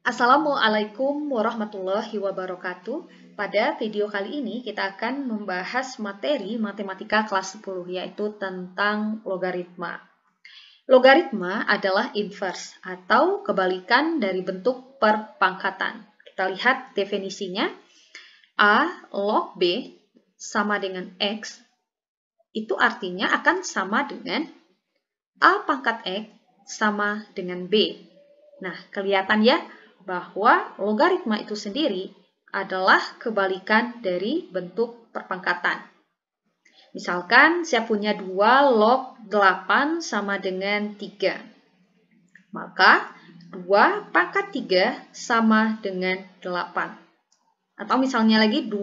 Assalamualaikum warahmatullahi wabarakatuh. Pada video kali ini kita akan membahas materi matematika kelas 10 yaitu tentang logaritma. Logaritma adalah inverse atau kebalikan dari bentuk perpangkatan. Kita lihat definisinya. A log B sama dengan X itu artinya akan sama dengan A pangkat X sama dengan B. Nah, kelihatan ya bahwa logaritma itu sendiri adalah kebalikan dari bentuk perpangkatan. Misalkan saya punya 2 log 8 sama dengan 3. Maka 2 pangkat 3 sama dengan 8. Atau misalnya lagi 4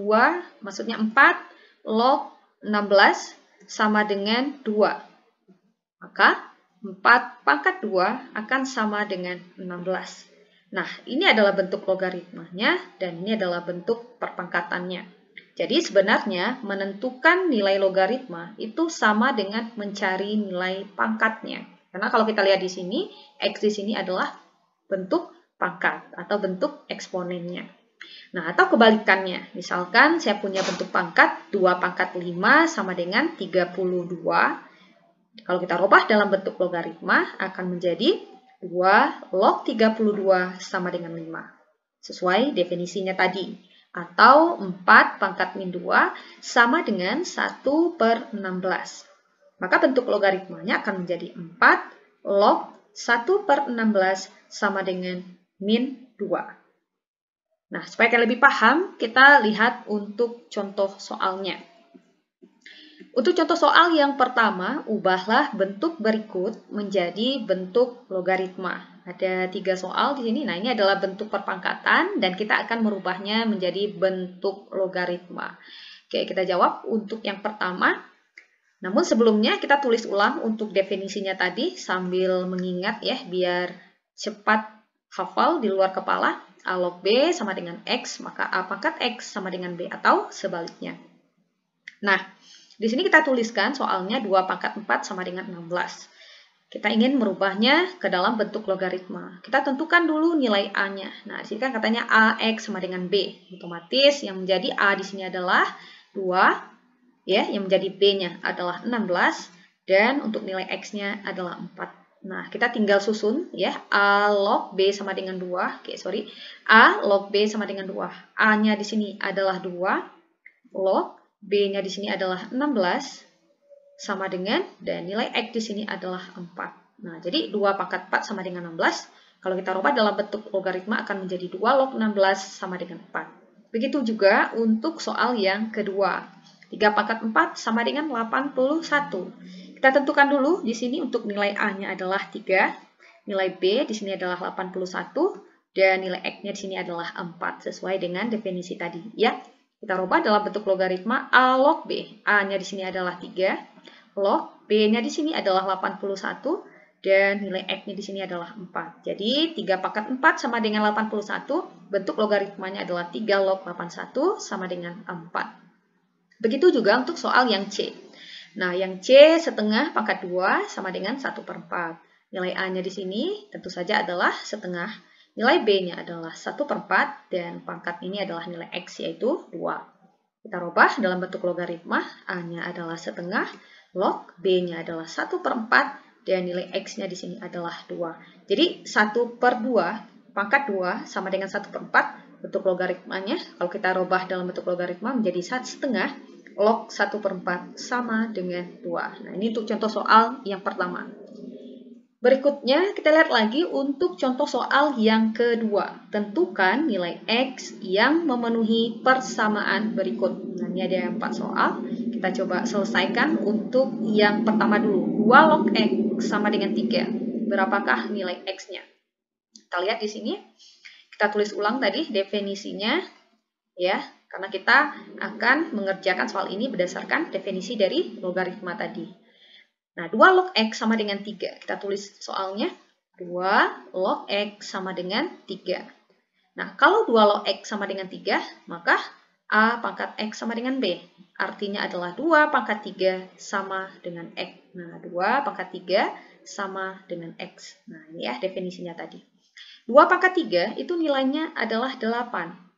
log 16 sama dengan 2. Maka 4 pangkat 2 akan sama dengan 16. Nah, ini adalah bentuk logaritmanya dan ini adalah bentuk perpangkatannya. Jadi sebenarnya menentukan nilai logaritma itu sama dengan mencari nilai pangkatnya. Karena kalau kita lihat di sini, X di sini adalah bentuk pangkat atau bentuk eksponennya. Nah, atau kebalikannya. Misalkan saya punya bentuk pangkat 2 pangkat 5 sama dengan 32. Kalau kita rubah dalam bentuk logaritma akan menjadi 2 log 32 sama dengan 5. Sesuai definisinya tadi. Atau 4 pangkat min 2 sama dengan 1/16. Maka bentuk logaritmanya akan menjadi 4 log 1/16 sama dengan min 2. Nah, supaya kalian lebih paham, kita lihat untuk contoh soalnya. Untuk contoh soal yang pertama, ubahlah bentuk berikut menjadi bentuk logaritma. Ada 3 soal di sini. Nah, ini adalah bentuk perpangkatan dan kita akan merubahnya menjadi bentuk logaritma. Oke, kita jawab untuk yang pertama. Namun sebelumnya kita tulis ulang untuk definisinya tadi sambil mengingat ya, biar cepat hafal di luar kepala. A log B sama dengan X, maka A pangkat X sama dengan B atau sebaliknya. Nah, di sini kita tuliskan soalnya 2 pangkat 4 sama dengan 16. Kita ingin merubahnya ke dalam bentuk logaritma. Kita tentukan dulu nilai A-nya. Nah, di sini kan katanya AX sama dengan B. Otomatis yang menjadi A di sini adalah 2, ya, yang menjadi B-nya adalah 16, dan untuk nilai X-nya adalah 4. Nah, kita tinggal susun ya, A log B sama dengan 2. A log B sama dengan 2. A-nya di sini adalah 2, log B-nya di sini adalah 16 sama dengan, dan nilai X di sini adalah 4. Nah, jadi 2 pangkat 4 sama dengan 16. Kalau kita rubah dalam bentuk logaritma akan menjadi 2 log 16 sama dengan 4. Begitu juga untuk soal yang kedua. 3 pangkat 4 sama dengan 81. Kita tentukan dulu di sini untuk nilai A-nya adalah 3, nilai B di sini adalah 81, dan nilai X-nya di sini adalah 4 sesuai dengan definisi tadi ya. Kita rubah dalam bentuk logaritma A log B. A-nya di sini adalah 3, log B-nya di sini adalah 81, dan nilai X-nya di sini adalah 4. Jadi 3 pangkat 4 sama dengan 81, bentuk logaritmanya adalah 3 log 81 sama dengan 4. Begitu juga untuk soal yang C. Nah, yang C setengah pangkat 2 sama dengan 1/4. Nilai A-nya di sini tentu saja adalah setengah. Nilai B-nya adalah 1/4 dan pangkat ini adalah nilai X yaitu 2. Kita rubah dalam bentuk logaritma, A-nya adalah setengah, log B-nya adalah 1/4 dan nilai X-nya di sini adalah 2. Jadi 1/2, pangkat 2 sama dengan 1/4 bentuk logaritmanya. Kalau kita rubah dalam bentuk logaritma menjadi setengah, log 1/4 sama dengan 2. Nah, ini untuk contoh soal yang pertama. Berikutnya, kita lihat lagi untuk contoh soal yang kedua. Tentukan nilai X yang memenuhi persamaan berikut. Nah, ini ada 4 soal. Kita coba selesaikan untuk yang pertama dulu. 2 log X sama dengan 3. Berapakah nilai X-nya? Kita lihat di sini. Kita tulis ulang tadi definisinya. Ya, karena kita akan mengerjakan soal ini berdasarkan definisi dari logaritma tadi. Nah, 2 log X sama dengan 3. Kita tulis soalnya. 2 log X sama dengan 3. Nah, kalau 2 log X sama dengan 3, maka A pangkat X sama dengan B. Artinya adalah 2 pangkat 3 sama dengan X. Nah, 2 pangkat 3 sama dengan X. Nah, ini ya definisinya tadi. 2 pangkat 3 itu nilainya adalah 8.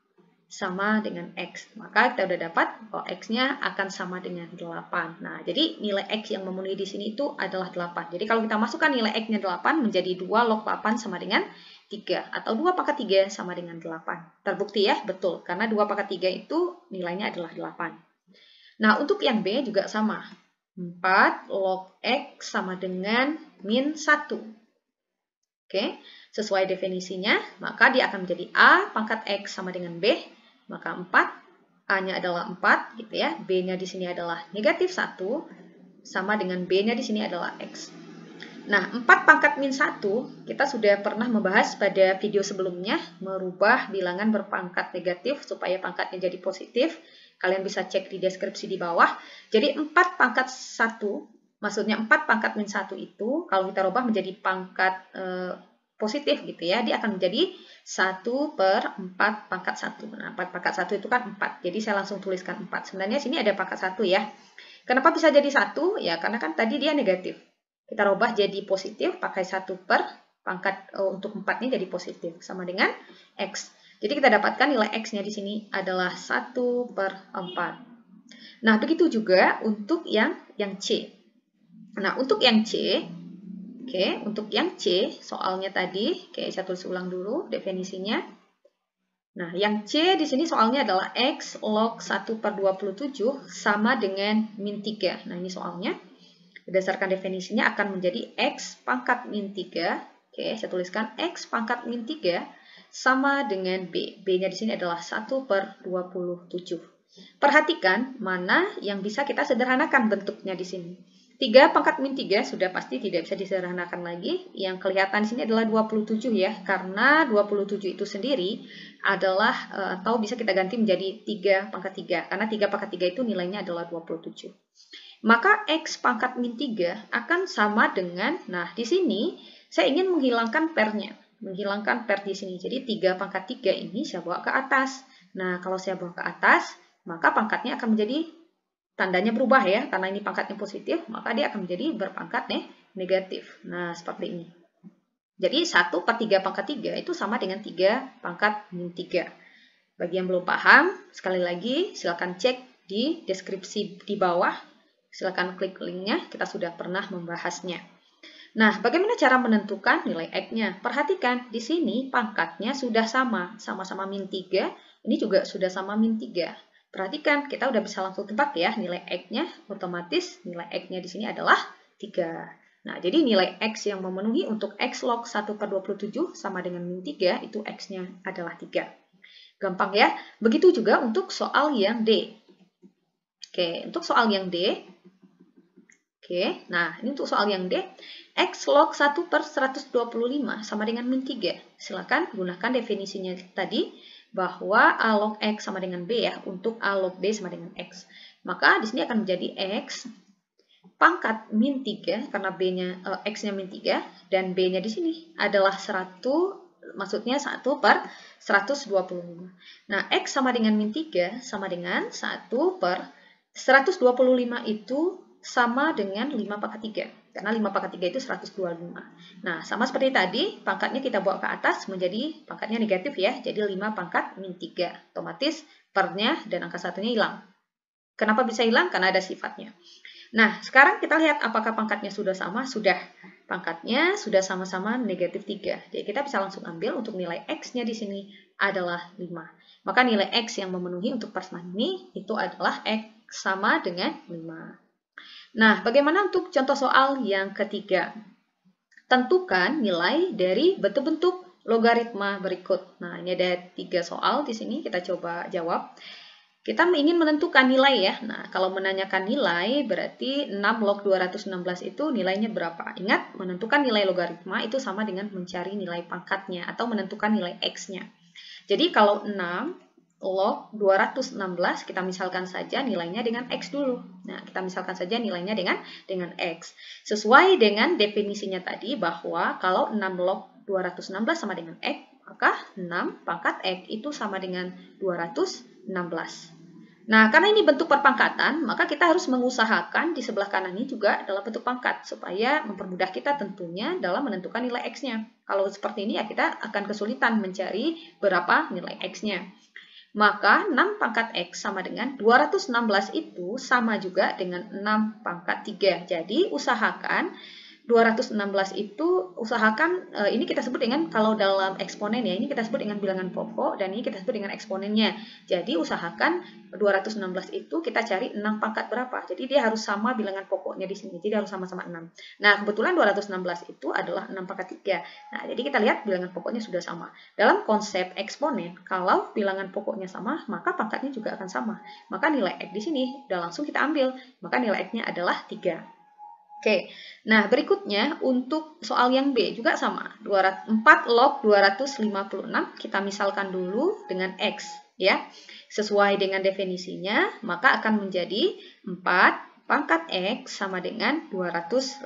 Sama dengan X. Maka kita udah dapat bahwa X-nya akan sama dengan 8. Nah, jadi nilai X yang memenuhi di sini itu adalah 8. Jadi kalau kita masukkan nilai X-nya 8 menjadi 2 log 8 sama dengan 3. Atau 2 pangkat 3 sama dengan 8. Terbukti ya? Betul. Karena 2 pangkat 3 itu nilainya adalah 8. Nah, untuk yang B juga sama. 4 log X sama dengan min 1. Oke, sesuai definisinya, maka dia akan menjadi A pangkat X sama dengan B. Maka 4, A-nya adalah 4, gitu ya. B-nya di sini adalah negatif 1, sama dengan B-nya di sini adalah X. Nah, 4 pangkat min 1, kita sudah pernah membahas pada video sebelumnya, merubah bilangan berpangkat negatif supaya pangkatnya jadi positif. Kalian bisa cek di deskripsi di bawah. Jadi 4 pangkat 1, maksudnya 4 pangkat min 1 itu, kalau kita rubah menjadi pangkat positif gitu ya, dia akan menjadi 1 per 4 pangkat 1. Nah, 4 pangkat 1 itu kan 4, jadi saya langsung tuliskan 4. Sebenarnya sini ada pangkat 1 ya. Kenapa bisa jadi 1? Ya, karena kan tadi dia negatif. Kita rubah jadi positif, pakai 1 per pangkat untuk 4 ini jadi positif, sama dengan X. Jadi kita dapatkan nilai X-nya di sini adalah 1 per 4. Nah, begitu juga untuk yang C. Nah, untuk yang C, oke, untuk yang C, soalnya tadi, oke, saya tulis ulang dulu definisinya. Nah, yang C di sini soalnya adalah X log 1 per 27 sama dengan min 3. Nah, ini soalnya. Berdasarkan definisinya akan menjadi X pangkat min 3. Oke, saya tuliskan X pangkat min 3 sama dengan B. B-nya di sini adalah 1 per 27. Perhatikan mana yang bisa kita sederhanakan bentuknya di sini. 3 pangkat min 3 sudah pasti tidak bisa disederhanakan lagi. Yang kelihatan di sini adalah 27 ya, karena 27 itu sendiri adalah, atau bisa kita ganti menjadi 3 pangkat 3, karena 3 pangkat 3 itu nilainya adalah 27. Maka X pangkat min 3 akan sama dengan, nah di sini saya ingin menghilangkan pernya. Menghilangkan per di sini. Jadi 3 pangkat 3 ini saya bawa ke atas. Nah, kalau saya bawa ke atas, maka pangkatnya akan menjadi, tandanya berubah ya, karena ini pangkatnya positif, maka dia akan menjadi berpangkat negatif. Nah, seperti ini. Jadi 1 per 3 pangkat 3 itu sama dengan 3 pangkat min 3. Bagi yang belum paham, sekali lagi silakan cek di deskripsi di bawah. Silakan klik linknya, kita sudah pernah membahasnya. Nah, bagaimana cara menentukan nilai X-nya? Perhatikan, di sini pangkatnya sudah sama-sama min 3, ini juga sudah sama min 3. Perhatikan, kita udah bisa langsung tebak ya, nilai X-nya, otomatis nilai X-nya di sini adalah 3. Nah, jadi nilai X yang memenuhi untuk X log 1 per 27 sama dengan min 3, itu X-nya adalah 3. Gampang ya? Begitu juga untuk soal yang D. Oke, untuk soal yang D, oke, nah ini untuk soal yang D, X log 1 per 125 sama dengan min 3. Silakan gunakan definisinya tadi, bahwa A log X sama dengan B ya, untuk A log B sama dengan X. Maka di sini akan menjadi X pangkat min 3, karena X-nya min 3, dan B-nya di sini adalah 100, maksudnya 1 per 125. Nah, X sama dengan min 3 sama dengan 1 per 125 itu sama dengan 5 pangkat 3. Karena 5 pangkat 3 itu 125. Nah, sama seperti tadi, pangkatnya kita bawa ke atas menjadi pangkatnya negatif ya. Jadi 5 pangkat min 3. Otomatis pernya dan angka satunya hilang. Kenapa bisa hilang? Karena ada sifatnya. Nah, sekarang kita lihat apakah pangkatnya sudah sama. Sudah. Pangkatnya sudah sama-sama negatif 3. Jadi kita bisa langsung ambil untuk nilai X-nya di sini adalah 5. Maka nilai X yang memenuhi untuk persamaan ini itu adalah X sama dengan 5. Nah, bagaimana untuk contoh soal yang ketiga? Tentukan nilai dari bentuk-bentuk logaritma berikut. Nah, ini ada 3 soal di sini, kita coba jawab. Kita ingin menentukan nilai ya. Nah, kalau menanyakan nilai berarti 6 log 216 itu nilainya berapa? Ingat, menentukan nilai logaritma itu sama dengan mencari nilai pangkatnya atau menentukan nilai X-nya. Jadi kalau 6 log 216, kita misalkan saja nilainya dengan X dulu. Nah, kita misalkan saja nilainya dengan X. Sesuai dengan definisinya tadi bahwa kalau 6 log 216 sama dengan X, maka 6 pangkat X itu sama dengan 216. Nah, karena ini bentuk perpangkatan, maka kita harus mengusahakan di sebelah kanan ini juga adalah bentuk pangkat, supaya mempermudah kita tentunya dalam menentukan nilai X-nya. Kalau seperti ini ya kita akan kesulitan mencari berapa nilai X-nya. Maka 6 pangkat X sama dengan 216 itu sama juga dengan 6 pangkat 3. Jadi usahakan 216 itu ini kita sebut dengan, kalau dalam eksponen ya, ini kita sebut dengan bilangan pokok dan ini kita sebut dengan eksponennya. Jadi usahakan 216 itu kita cari 6 pangkat berapa. Jadi dia harus sama bilangan pokoknya di sini. Jadi harus sama-sama 6. Nah, kebetulan 216 itu adalah 6 pangkat 3. Nah, jadi kita lihat bilangan pokoknya sudah sama. Dalam konsep eksponen, kalau bilangan pokoknya sama, maka pangkatnya juga akan sama. Maka nilai X di sini udah langsung kita ambil. Maka nilai X-nya adalah 3. Oke, nah berikutnya untuk soal yang B juga sama. 4 log 256 kita misalkan dulu dengan X ya. Sesuai dengan definisinya, maka akan menjadi 4 pangkat X sama dengan 256.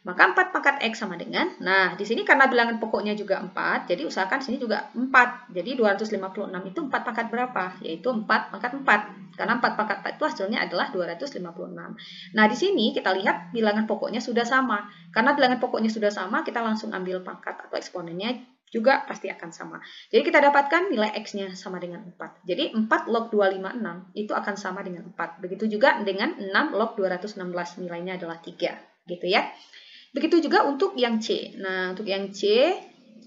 Maka 4 pangkat X sama dengan, nah di sini karena bilangan pokoknya juga 4, jadi usahakan sini juga 4. Jadi 256 itu 4 pangkat berapa? Yaitu 4 pangkat 4. Karena 4 pangkat 4 itu hasilnya adalah 256. Nah di sini kita lihat bilangan pokoknya sudah sama. Karena bilangan pokoknya sudah sama, kita langsung ambil pangkat atau eksponennya juga pasti akan sama. Jadi kita dapatkan nilai X-nya sama dengan 4. Jadi 4 log 256 itu akan sama dengan 4. Begitu juga dengan 6 log 216, nilainya adalah 3. Gitu ya. Begitu juga untuk yang C. Nah, untuk yang C,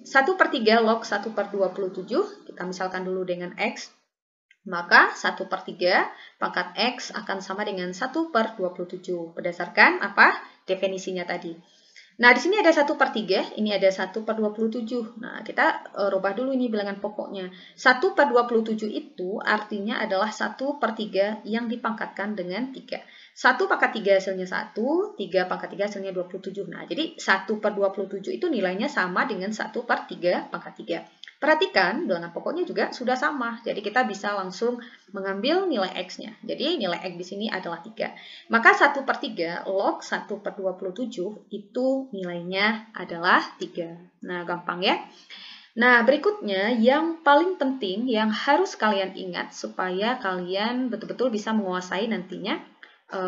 1/3 log 1/27, kita misalkan dulu dengan X. Maka 1/3 pangkat X akan sama dengan 1/27. Berdasarkan apa? Definisinya tadi. Nah, di sini ada 1/3, ini ada 1/27. Nah, kita rubah dulu ini bilangan pokoknya. 1/27 itu artinya adalah 1/3 yang dipangkatkan dengan 3. 1 pangkat 3 hasilnya 1, 3 pangkat 3 hasilnya 27. Nah, jadi 1/27 itu nilainya sama dengan 1/3 pangkat 3. Perhatikan, bilangan pokoknya juga sudah sama. Jadi kita bisa langsung mengambil nilai X-nya. Jadi nilai X di sini adalah 3. Maka 1/3 log 1/27 itu nilainya adalah 3. Nah, gampang ya. Nah, berikutnya yang paling penting yang harus kalian ingat supaya kalian betul-betul bisa menguasai nantinya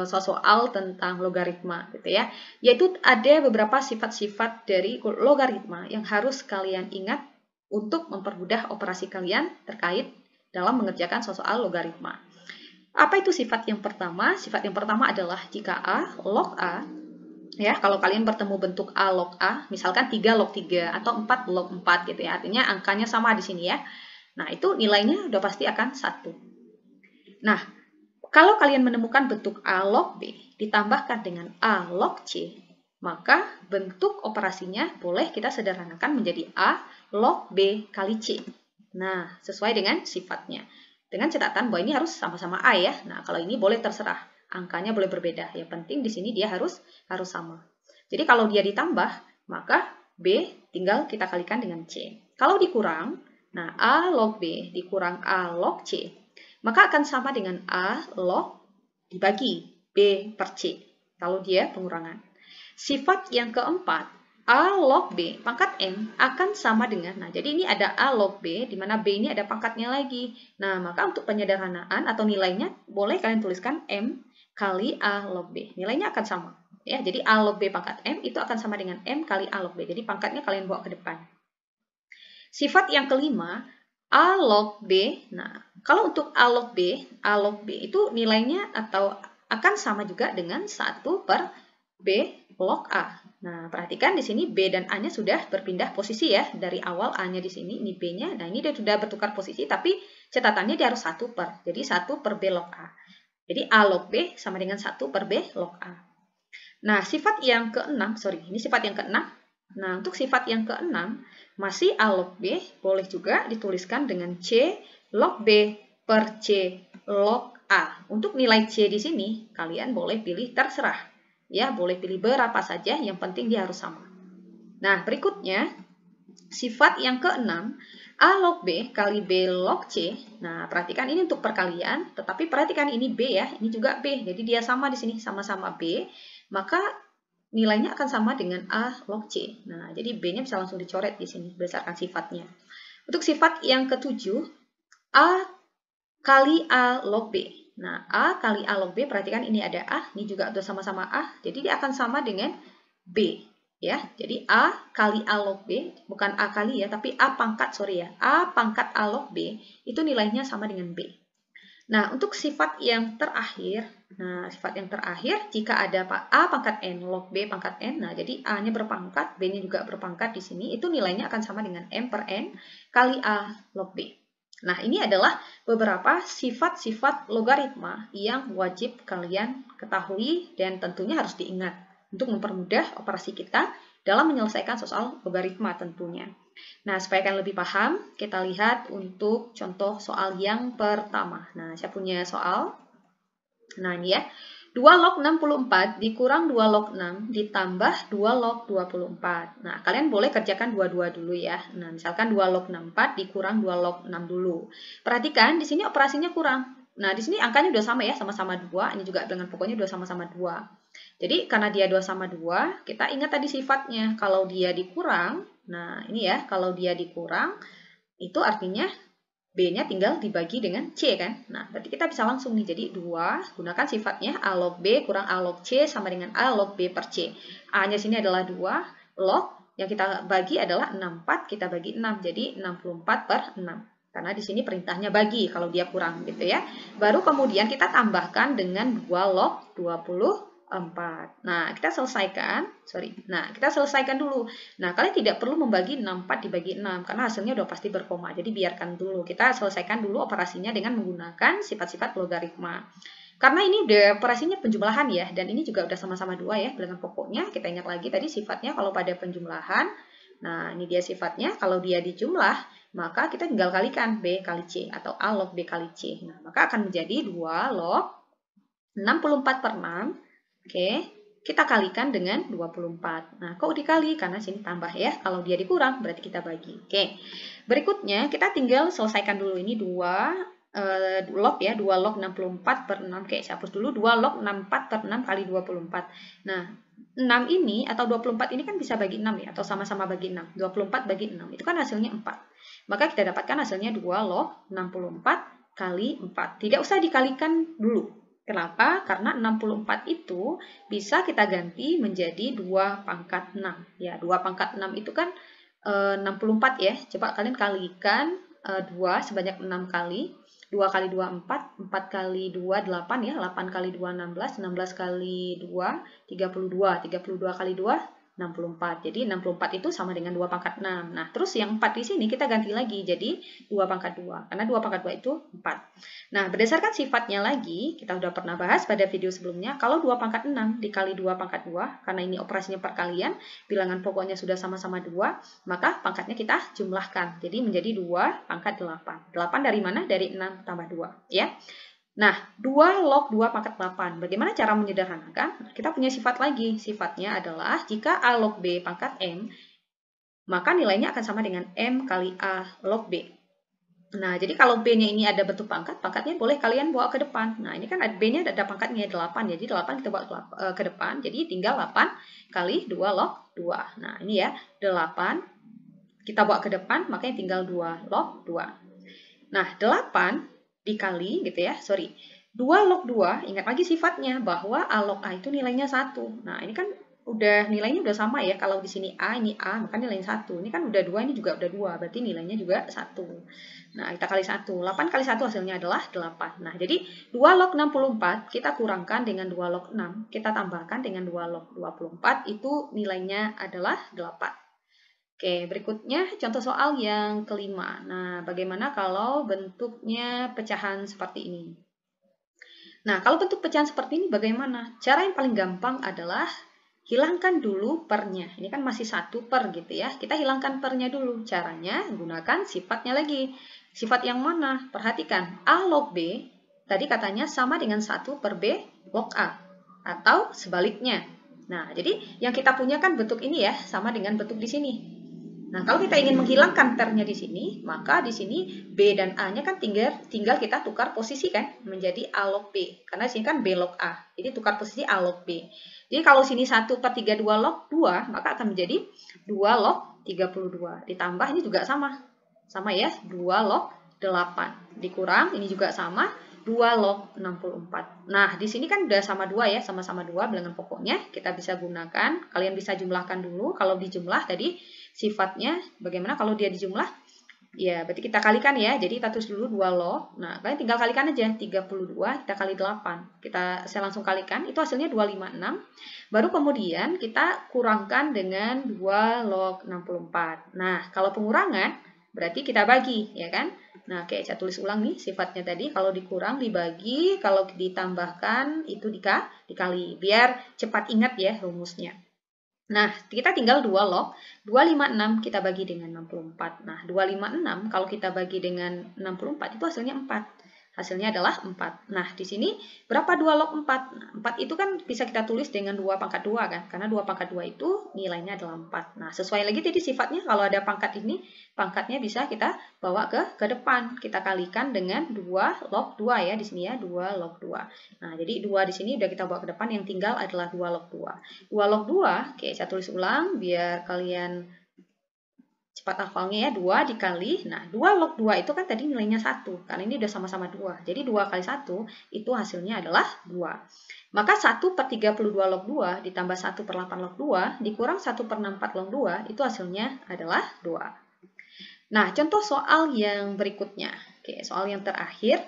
soal tentang logaritma gitu ya. Yaitu ada beberapa sifat-sifat dari logaritma yang harus kalian ingat untuk mempermudah operasi kalian terkait dalam mengerjakan soal logaritma. Apa itu sifat yang pertama? Sifat yang pertama adalah jika A log A, ya kalau kalian bertemu bentuk A log A, misalkan 3 log 3 atau 4 log 4 gitu ya, artinya angkanya sama di sini ya. Nah, itu nilainya udah pasti akan 1. Nah, kalau kalian menemukan bentuk A log B ditambahkan dengan A log C, maka bentuk operasinya boleh kita sederhanakan menjadi A log B kali C. Nah, sesuai dengan sifatnya. Dengan catatan bahwa ini harus sama-sama A ya. Nah, kalau ini boleh terserah. Angkanya boleh berbeda. Yang penting di sini dia harus sama. Jadi kalau dia ditambah, maka B tinggal kita kalikan dengan C. Kalau dikurang, nah A log B dikurang A log C, maka akan sama dengan A log dibagi B per C. Kalau dia pengurangan. Sifat yang keempat, A log B pangkat M akan sama dengan, nah jadi ini ada A log B, di mana B ini ada pangkatnya lagi. Nah, maka untuk penyederhanaan atau nilainya, boleh kalian tuliskan M kali A log B. Nilainya akan sama. Ya, jadi A log B pangkat M itu akan sama dengan M kali A log B. Jadi pangkatnya kalian bawa ke depan. Sifat yang kelima, A log B. Nah, kalau untuk A log B itu nilainya atau akan sama juga dengan 1 per B log A. Nah, perhatikan di sini B dan A-nya sudah berpindah posisi ya. Dari awal A-nya di sini, ini B-nya. Nah, ini dia sudah bertukar posisi, tapi catatannya dia harus 1 per. Jadi 1 per B log A. Jadi A log B sama dengan 1 per B log A. Nah, sifat yang keenam, ini sifat yang keenam. Nah, untuk sifat yang keenam, masih A log B, boleh juga dituliskan dengan C log B per C log A. Untuk nilai C di sini, kalian boleh pilih terserah. Ya, boleh pilih berapa saja, yang penting dia harus sama. Nah, berikutnya, sifat yang keenam, A log B kali B log C. Nah, perhatikan ini untuk perkalian, tetapi perhatikan ini B ya, ini juga B. Jadi dia sama di sini, sama-sama B. Maka nilainya akan sama dengan A log C. Nah, jadi B-nya bisa langsung dicoret di sini berdasarkan sifatnya. Untuk sifat yang ketujuh, A kali A log B. Nah, A kali A log B, perhatikan ini ada A, ini juga udah sama-sama A, jadi dia akan sama dengan B. Ya, jadi A kali A log B, bukan A kali ya, tapi A pangkat, sorry ya, A pangkat A log B, itu nilainya sama dengan B. Nah, untuk sifat yang terakhir, jika ada A pangkat N log B pangkat N, nah jadi A-nya berpangkat, B-nya juga berpangkat di sini, itu nilainya akan sama dengan M per N kali A log B. Nah, ini adalah beberapa sifat-sifat logaritma yang wajib kalian ketahui dan tentunya harus diingat untuk mempermudah operasi kita dalam menyelesaikan soal logaritma tentunya. Nah, supaya kalian lebih paham, kita lihat untuk contoh soal yang pertama. Nah, saya punya soal. Nah, ini ya. 2 log 64 dikurang 2 log 6 ditambah 2 log 24. Nah, kalian boleh kerjakan dua-dua dulu ya. Nah, misalkan 2 log 64 dikurang 2 log 6 dulu. Perhatikan, di sini operasinya kurang. Nah, di sini angkanya udah sama ya, sama-sama 2. Ini juga dengan pokoknya udah sama-sama 2. Jadi, karena dia 2 sama 2, kita ingat tadi sifatnya. Kalau dia dikurang, nah ini ya, kalau dia dikurang, itu artinya B-nya tinggal dibagi dengan C kan. Nah, berarti kita bisa langsung nih, jadi 2, gunakan sifatnya A log B kurang A log C sama dengan A log B per C. A-nya sini adalah 2, log yang kita bagi adalah 64, kita bagi 6, jadi 64 per 6. Karena di sini perintahnya bagi kalau dia kurang gitu ya. Baru kemudian kita tambahkan dengan 2 log 24. Nah, kita selesaikan dulu. Nah, kalian tidak perlu membagi 64 dibagi 6 karena hasilnya udah pasti berkoma. Jadi biarkan dulu. Kita selesaikan dulu operasinya dengan menggunakan sifat-sifat logaritma. Karena ini udah operasinya penjumlahan ya, dan ini juga udah sama-sama 2 ya, bilangan pokoknya. Kita ingat lagi tadi sifatnya kalau pada penjumlahan. Nah, ini dia sifatnya. Kalau dia dijumlah, maka kita tinggal kalikan B kali C atau A log B kali C. Nah, maka akan menjadi 2 log 64 per 6. Oke, kita kalikan dengan 24. Nah, kok dikali? Karena sini tambah ya. Kalau dia dikurang, berarti kita bagi. Oke, berikutnya kita tinggal selesaikan dulu ini 2 log ya. 2 log 64 per 6. Oke, saya hapus dulu. 2 log 64 per 6 kali 24. Nah, 6 ini atau 24 ini kan bisa bagi 6 ya. Atau sama-sama bagi 6. 24 bagi 6. Itu kan hasilnya 4. Maka kita dapatkan hasilnya 2 log 64 kali 4. Tidak usah dikalikan dulu. Kenapa? Karena 64 itu bisa kita ganti menjadi 2 pangkat 6. Ya, 2 pangkat 6 itu kan 64 ya. Coba kalian kalikan 2 sebanyak 6 kali. 2 kali 2, 4. 4 kali 2, 8 ya. 8 kali 2, 16. 16 kali 2, 32. 32 kali 2, 64. Jadi 64 itu sama dengan 2 pangkat 6. Nah, terus yang 4 di sini kita ganti lagi jadi 2 pangkat 2. Karena 2 pangkat 2 itu 4. Nah, berdasarkan sifatnya lagi, kita udah pernah bahas pada video sebelumnya, kalau 2 pangkat 6 dikali 2 pangkat 2, karena ini operasinya perkalian, bilangan pokoknya sudah sama-sama 2, maka pangkatnya kita jumlahkan. Jadi menjadi 2 pangkat 8. 8 dari mana? Dari 6 tambah 2. Ya. Nah, 2 log 2 pangkat 8. Bagaimana cara menyederhanakan? Kita punya sifat lagi. Sifatnya adalah jika A log B pangkat M, maka nilainya akan sama dengan M kali A log B. Nah, jadi kalau B-nya ini ada bentuk pangkat, pangkatnya boleh kalian bawa ke depan. Nah, ini kan B-nya ada pangkatnya 8, jadi 8 kita bawa ke depan. Jadi tinggal 8 kali 2 log 2. Nah, ini ya, 8 kita bawa ke depan, makanya tinggal 2 log 2. Nah, 8 dikali gitu ya, 2 log 2, ingat lagi sifatnya bahwa A log A itu nilainya 1. Nah, ini kan udah nilainya udah sama ya. Kalau di sini A, ini A, maka nilainya 1. Ini kan udah 2, ini juga udah 2, berarti nilainya juga 1. Nah, kita kali 1. 8 kali 1 hasilnya adalah 8. Nah, jadi 2 log 64 kita kurangkan dengan 2 log 6, kita tambahkan dengan 2 log 24, itu nilainya adalah 8. Oke, berikutnya contoh soal yang kelima. Nah, bagaimana kalau bentuknya pecahan seperti ini? Nah, kalau bentuk pecahan seperti ini bagaimana? Cara yang paling gampang adalah hilangkan dulu pernya. Ini kan masih 1 per gitu ya. Kita hilangkan pernya dulu. Caranya gunakan sifatnya lagi. Sifat yang mana? Perhatikan. A log B tadi katanya sama dengan 1 per B log A. Atau sebaliknya. Nah, jadi yang kita punya kan bentuk ini ya. Sama dengan bentuk di sini. Nah, kalau kita ingin menghilangkan pernya di sini, maka di sini B dan A-nya kan tinggal kita tukar posisi kan, menjadi A log B. Karena di sini kan B log A. Jadi tukar posisi A log B. Jadi kalau sini 1 per 32 log 2, maka akan menjadi 2 log 32. Ditambah ini juga sama. Sama ya, 2 log 8. Dikurang, ini juga sama, 2 log 64. Nah, di sini kan udah sama 2 ya, sama-sama 2 bilangan pokoknya. Kita bisa gunakan, kalian bisa jumlahkan dulu. Kalau dijumlah tadi sifatnya, bagaimana kalau dia dijumlah? Ya, berarti kita kalikan ya. Jadi kita tulis dulu 2 log. Nah, kalian tinggal kalikan aja. 32 kita kali 8. Saya langsung kalikan. Itu hasilnya 256. Baru kemudian kita kurangkan dengan 2 log 64. Nah, kalau pengurangan berarti kita bagi, ya kan? Nah, oke, saya tulis ulang nih sifatnya tadi. Kalau dikurang dibagi, kalau ditambahkan itu dikali. Biar cepat ingat ya rumusnya. Nah, kita tinggal 2 log. 256 kita bagi dengan 64. Nah, 256 kalau kita bagi dengan 64 itu hasilnya 4. Hasilnya adalah 4. Nah, di sini berapa 2 log 4? Nah, 4 itu kan bisa kita tulis dengan 2 pangkat 2 kan? Karena 2 pangkat 2 itu nilainya adalah 4. Nah, sesuai lagi tadi sifatnya kalau ada pangkat ini, pangkatnya bisa kita bawa ke depan. Kita kalikan dengan 2 log 2 ya di sini ya, 2 log 2. Nah, jadi 2 di sini udah kita bawa ke depan, yang tinggal adalah 2 log 2. 2 log 2, oke saya tulis ulang biar kalian cepat hafalnya ya, 2 dikali, nah 2 log 2 itu kan tadi nilainya 1, karena ini udah sama-sama 2, jadi 2 kali 1 itu hasilnya adalah 2. Maka 1 per 32 log 2 ditambah 1 per 8 log 2 dikurang 1 per 64 log 2 itu hasilnya adalah 2. Nah, contoh soal yang berikutnya, oke soal yang terakhir,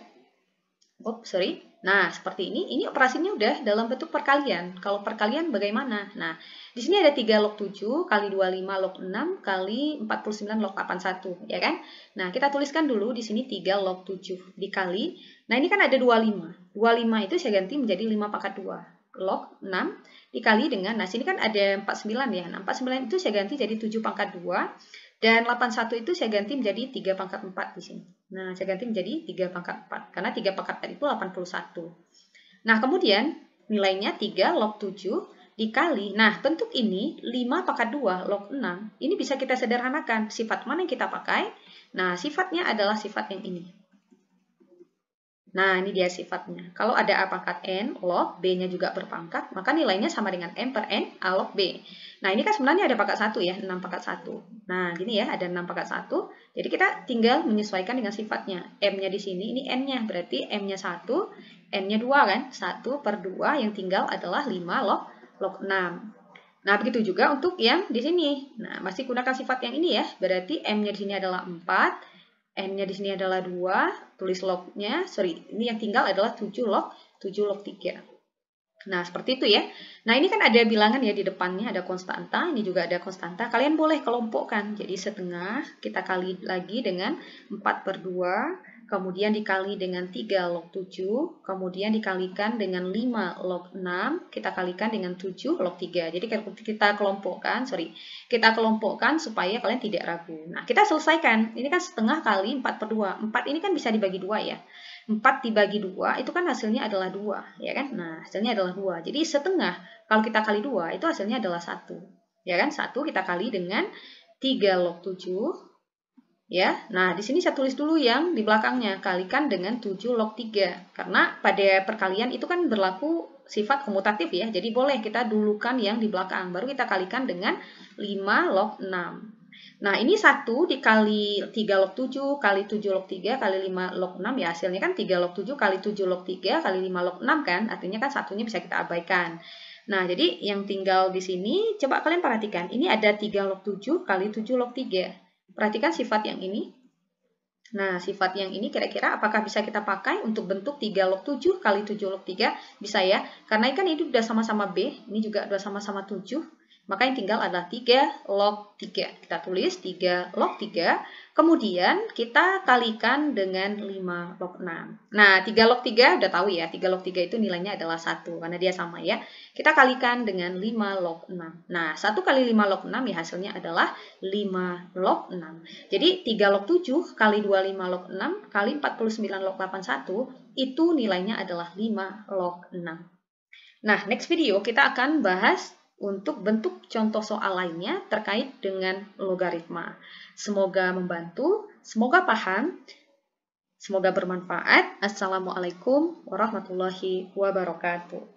Nah, seperti ini operasinya udah dalam bentuk perkalian. Kalau perkalian bagaimana? Nah, di sini ada 3 log 7 kali 25 log 6 kali 49 log 81, ya kan? Nah, kita tuliskan dulu di sini 3 log 7 dikali. Nah, ini kan ada 25. 25 itu saya ganti menjadi 5 pangkat 2. Log 6 dikali dengan, nah sini kan ada 49 ya. Nah, 49 itu saya ganti jadi 7 pangkat 2. Dan 81 itu saya ganti menjadi 3 pangkat 4 di sini. Nah, saya ganti menjadi 3 pangkat 4. Karena 3 pangkat 4 itu 81. Nah, kemudian nilainya 3 log 7 dikali. Nah, bentuk ini 5 pangkat 2 log 6. Ini bisa kita sederhanakan. Sifat mana yang kita pakai? Nah, sifatnya adalah sifat yang ini. Nah, ini dia sifatnya. Kalau ada A pangkat N, log B-nya juga berpangkat, maka nilainya sama dengan M per N A log B. Nah, ini kan sebenarnya ada pangkat 1 ya, 6 pangkat 1. Nah, gini ya, ada 6 pangkat 1. Jadi kita tinggal menyesuaikan dengan sifatnya. M-nya di sini, ini N-nya. Berarti M-nya 1, N-nya 2 kan? 1 per 2 yang tinggal adalah 5 log 6. Nah, begitu juga untuk yang di sini. Nah, masih gunakan sifat yang ini ya. Berarti M-nya di sini adalah 4. N-nya di sini adalah 2, tulis log-nya, ini yang tinggal adalah 7 log 3. Nah, seperti itu ya. Nah, ini kan ada bilangan ya di depannya, ada konstanta, ini juga ada konstanta. Kalian boleh kelompokkan, jadi setengah, kita kali lagi dengan 4 per 2, kemudian dikali dengan 3 log 7, kemudian dikalikan dengan 5 log 6, kita kalikan dengan 7 log 3. Jadi kita kelompokkan, kita kelompokkan supaya kalian tidak ragu. Nah, kita selesaikan. Ini kan setengah kali 4 per 2. 4 ini kan bisa dibagi 2 ya. 4 dibagi 2 itu kan hasilnya adalah 2, ya kan? Nah, hasilnya adalah 2. Jadi setengah kalau kita kali 2 itu hasilnya adalah 1. Ya kan? 1 kita kali dengan 3 log 7. Ya, nah di sini saya tulis dulu yang di belakangnya, kalikan dengan 7 log 3. Karena pada perkalian itu kan berlaku sifat komutatif ya, jadi boleh kita dulukan yang di belakang, baru kita kalikan dengan 5 log 6. Nah, ini 1 dikali 3 log 7 kali 7 log 3 kali 5 log 6, ya hasilnya kan 3 log 7 kali 7 log 3 kali 5 log 6 kan, artinya kan satunya bisa kita abaikan. Nah, jadi yang tinggal di sini, coba kalian perhatikan, ini ada 3 log 7 kali 7 log 3. Perhatikan sifat yang ini. Nah, sifat yang ini kira-kira apakah bisa kita pakai untuk bentuk 3 log 7 kali 7 log 3? Bisa ya, karena kan ini udah sama-sama B, ini juga udah sama-sama 7. Maka yang tinggal adalah 3 log 3. Kita tulis 3 log 3. Kemudian kita kalikan dengan 5 log 6. Nah, 3 log 3 udah tahu ya. 3 log 3 itu nilainya adalah 1. Karena dia sama ya. Kita kalikan dengan 5 log 6. Nah, 1 kali 5 log 6 ya hasilnya adalah 5 log 6. Jadi 3 log 7 kali 25 log 6 kali 49 log 81 itu nilainya adalah 5 log 6. Nah, next video kita akan bahas untuk bentuk contoh soal lainnya terkait dengan logaritma. Semoga membantu, semoga paham, semoga bermanfaat. Assalamualaikum warahmatullahi wabarakatuh.